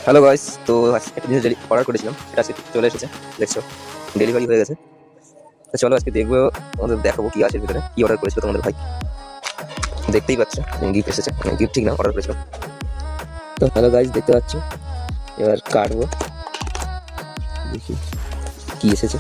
Hello guys, তো একটা জিনিস অর্ডার করেছিলাম, সেটা আজকে চলে এসেছে। দেখছো, ডেলিভারি হয়ে গেছে। তো চলো আজকে দেখবো, আমাদের দেখাবো কি আছে ভিতরে, কি অর্ডার করেছিল তোমাদের ভাই। দেখতেই পাচ্ছ গিফট এসেছে, গিফট ঠিক না, অর্ডার করেছিলাম। তো হ্যালো গাইস, দেখতে পাচ্ছ, এবার কাটবো, দেখি কি এসেছে।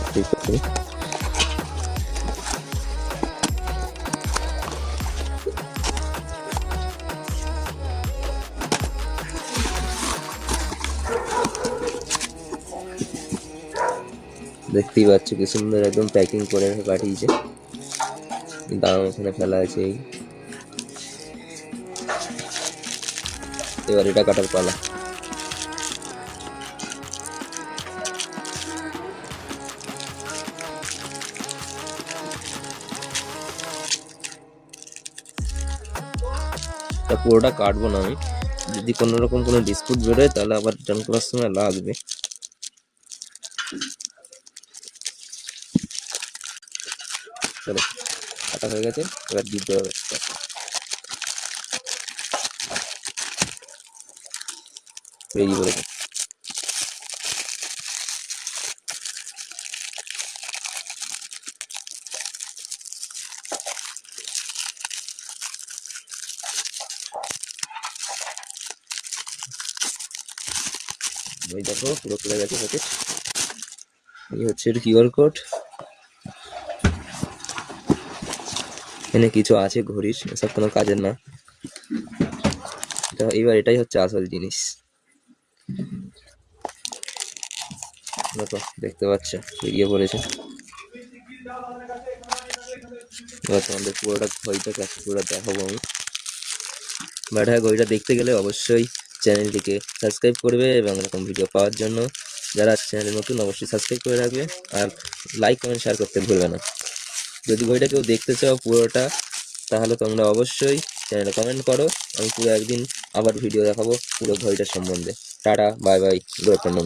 দেখতেই পাচ্ছ কি সুন্দর একদম প্যাকিং করে পাঠিয়েছে, দাম ওখানে ফেলা আছে। এবার এটা কাটার পালা। পুরোটা কাটবো না আমি, যদি কোনো রকম কোনো ডিসপুট বেরোয় তাহলে আবার রিটার্ন করার সময় লাগবে। চলো, কাটা হয়ে গেছে, এবার দিতে হবে। রেডি বলেছে। ওই দেখো পুরো খুলে গেছে প্যাকেট। এই হচ্ছে এর কিউআর কোড। এখানে কিছু আছে ঘড়ির, এসব কোনো কাজের না। এবার এটাই হচ্ছে আসল জিনিস। দেখো, দেখতে পাচ্ছ বেরিয়ে পড়েছে। এবার তোমাদের পুরোটা ঘড়িটাকে পুরোটা দেখাবো আমি। বাট হ্যাঁ, ঘড়িটা দেখতে গেলে অবশ্যই চ্যানেলটিকে সাবস্ক্রাইব করবে, এবং এরকম ভিডিও পাওয়ার জন্য যারা চ্যানেলে নতুন অবশ্যই সাবস্ক্রাইব করে রাখবে, আর লাইক কমেন্ট শেয়ার করতে ভুলবে না। যদি ঘড়িটা কেউ দেখতে চাও পুরোটা, তাহলে তোমরা অবশ্যই চ্যানেলে কমেন্ট করো। আমি পুরো একদিন আবার ভিডিও দেখাবো পুরো ঘড়িটার সম্বন্ধে। Tata, bye bye, good afternoon.